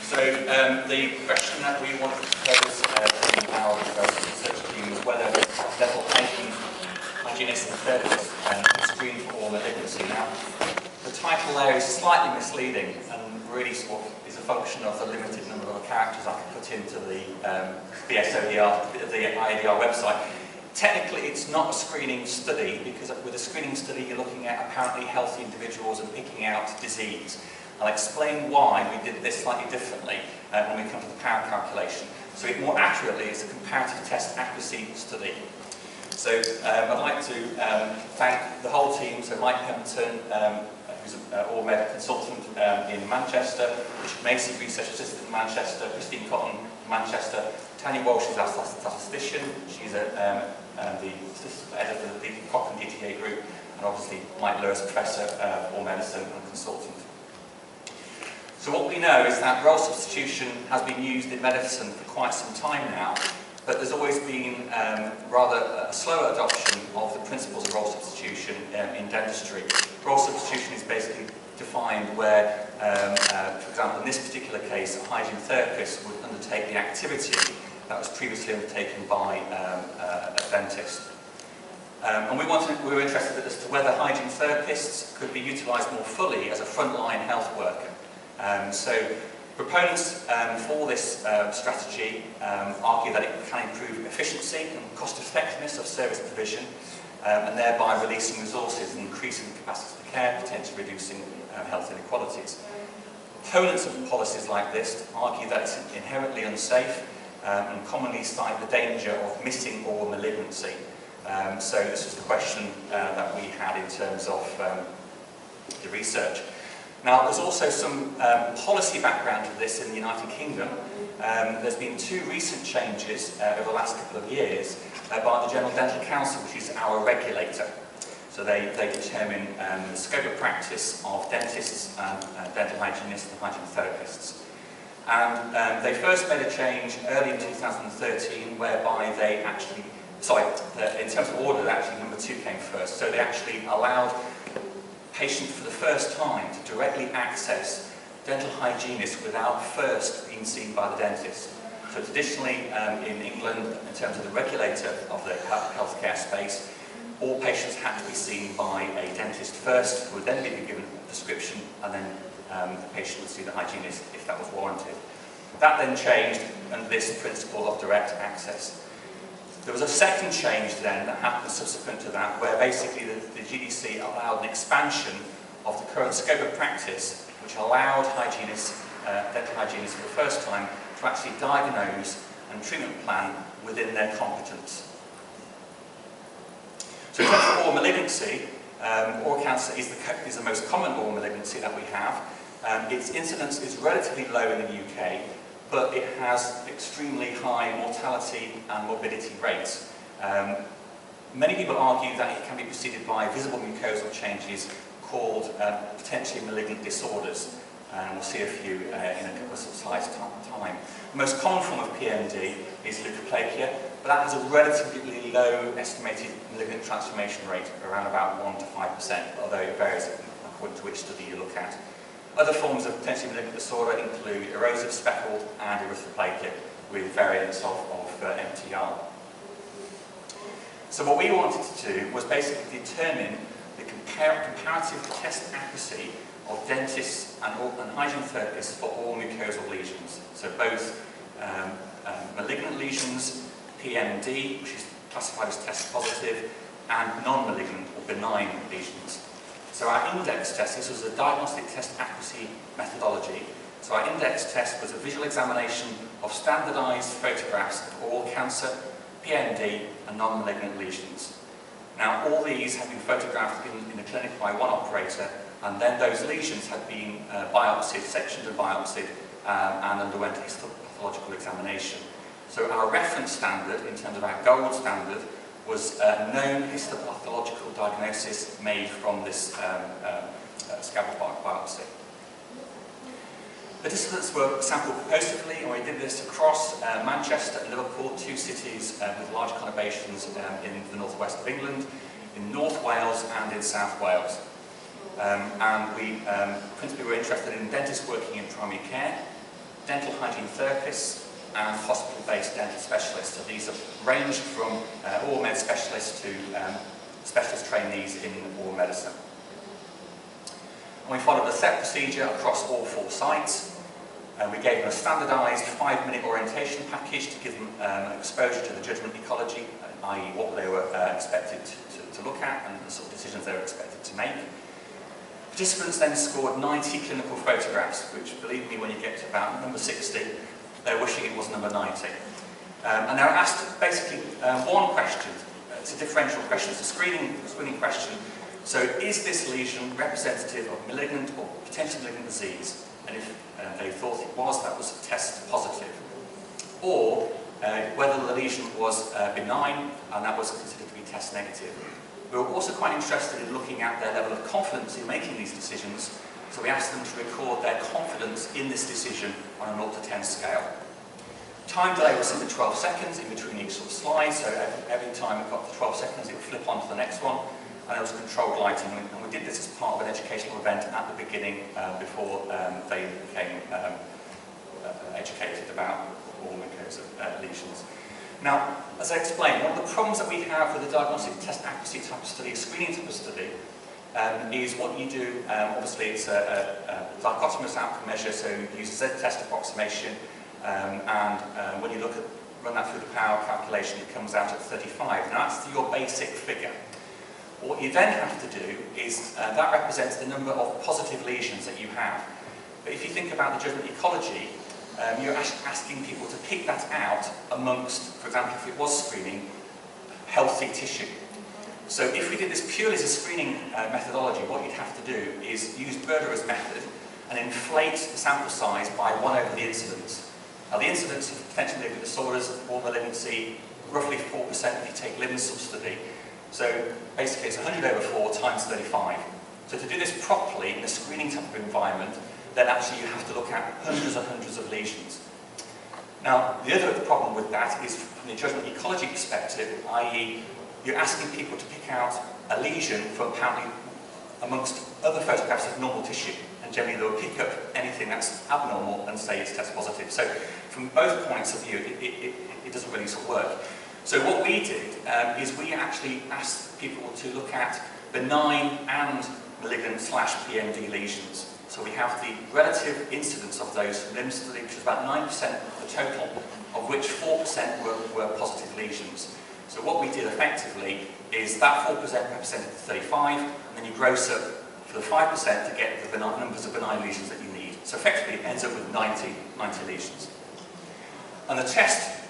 So the question that we wanted to pose in our research team was whether dental hygienists and therapists can screen for all malignancy. Now, the title there is slightly misleading and really sort of is a function of the limited number of characters I could put into the IADR website. Technically, it's not a screening study, because with a screening study, you're looking at apparently healthy individuals and picking out disease. I'll explain why we did this slightly differently when we come to the power calculation. So it more accurately is a comparative test accuracy study. So I'd like to thank the whole team, so Mike Pemberton, who's an all-med consultant in Manchester, Richard Macy, research assistant in Manchester, Christine Cotton, Manchester, Tanya Walsh is our statistician, she's the editor of the Cochrane DTA group, and obviously Mike Lewis, professor of all medicine and consultant. So what we know is that role substitution has been used in medicine for quite some time now, but there's always been rather a slower adoption of the principles of role substitution in dentistry. Role substitution is basically defined where, for example, in this particular case, a hygiene therapist would undertake the activity that was previously undertaken by a dentist. And we were interested as to whether hygiene therapists could be utilised more fully as a frontline health worker. So proponents for this strategy argue that it can improve efficiency and cost effectiveness of service provision, and thereby releasing resources and increasing the capacity for care, potentially reducing health inequalities. Opponents of policies like this argue that it's inherently unsafe and commonly cite the danger of missing or malignancy. So this was the question that we had in terms of the research. Now, there's also some policy background to this in the United Kingdom. There's been two recent changes over the last couple of years by the General Dental Council, which is our regulator. So they determine the scope of practice of dentists and dental hygienists and hygiene therapists. And they first made a change early in 2013 whereby they actually, in terms of order, actually number 2 came first. So they actually allowed patients for the first time to directly access dental hygienists without first being seen by the dentist. So traditionally in England, in terms of the regulator of the healthcare space, all patients had to be seen by a dentist first, who would then be given a prescription, and then the patient would see the hygienist if that was warranted. That then changed under this principle of direct access. There was a second change then that happened subsequent to that, where basically the GDC allowed an expansion of the current scope of practice, which allowed hygienists, dental hygienists for the first time, to actually diagnose and treatment plan within their competence. So in terms of oral malignancy, oral cancer is the most common oral malignancy that we have. Its incidence is relatively low in the UK, but it has extremely high mortality and morbidity rates. Many people argue that it can be preceded by visible mucosal changes called potentially malignant disorders. And we'll see a few in a couple of slides' time. The most common form of PMD is leukoplakia, but that has a relatively low estimated malignant transformation rate, around about 1 to 5%, although it varies according to which study you look at. Other forms of potentially malignant disorder include erosive speckled and erythroplakia with variants of MTR. So what we wanted to do was basically determine the comparative test accuracy of dentists and hygiene therapists for all mucosal lesions. So both malignant lesions, PMD, which is classified as test positive, and non-malignant or benign lesions. So our index test, this was a diagnostic test accuracy methodology. So our index test was a visual examination of standardized photographs of all cancer, PMD, and non-malignant lesions. Now, all these had been photographed in the clinic by one operator, and then those lesions had been biopsied, sectioned and biopsied, and underwent histopathological examination. So our reference standard, in terms of our gold standard, was a known histopathological diagnosis made from this scalpel biopsy. Participants were sampled prospectively, and we did this across Manchester and Liverpool, 2 cities with large conurbations in the northwest of England, in North Wales and in South Wales. And we principally were interested in dentists working in primary care, dental hygiene therapists, and hospital-based dental specialists. So these have ranged from oral med specialists to specialist trainees in oral medicine. And we followed a set procedure across all 4 sites. We gave them a standardised 5-minute orientation package to give them exposure to the judgment ecology, i.e. what they were expected to look at and the sort of decisions they were expected to make. Participants then scored 90 clinical photographs, which, believe me, when you get to about number 60, they're wishing it was number 90. And they were asked basically one question. It's a differential question, it's a screening question. So is this lesion representative of malignant or potentially malignant disease? And if they thought it was, that was test positive. Or whether the lesion was benign, and that was considered to be test negative. We were also quite interested in looking at their level of confidence in making these decisions, so we asked them to record their confidence in this decision on a 0 to 10 scale. Time delay was set at 12 seconds in between each sort of slide, so every time it got to 12 seconds it would flip on to the next one, and there was controlled lighting, and we did this as part of an educational event at the beginning before they became educated about all mucosa lesions. Now, as I explained, one of the problems that we have with the diagnostic test accuracy type of study, a screening type of study, is what you do. Obviously, it's a dichotomous outcome measure, so you use a Z-test approximation, and when you run that through the power calculation, it comes out at 35. Now, that's your basic figure. What you then have to do is, that represents the number of positive lesions that you have. But if you think about the judgment ecology, you're asking people to pick that out amongst, for example, if it was screening, healthy tissue. So if we did this purely as a screening methodology, what you'd have to do is use Berger's method and inflate the sample size by 1 over the incidence. Now the incidence of potential malignant disorders, or malignancy, roughly 4% if you take Lynn's sub-study. So basically it's 100 over 4 times 35. So to do this properly in a screening type of environment, then actually you have to look at hundreds and hundreds of lesions. Now, the other problem with that is from the judgment ecology perspective, i.e. you're asking people to pick out a lesion from apparently amongst other photographs of normal tissue, and generally they'll pick up anything that's abnormal and say it's test positive. So from both points of view, it doesn't really sort of work. So what we did is we actually asked people to look at benign and malignant / PMD lesions. So we have the relative incidence of those from Lynn's study, which was about 9% of the total, of which 4% were positive lesions. So what we did effectively is that 4% represented 35, and then you gross up for the 5% to get the numbers of benign lesions that you need. So effectively it ends up with 90 lesions. And the test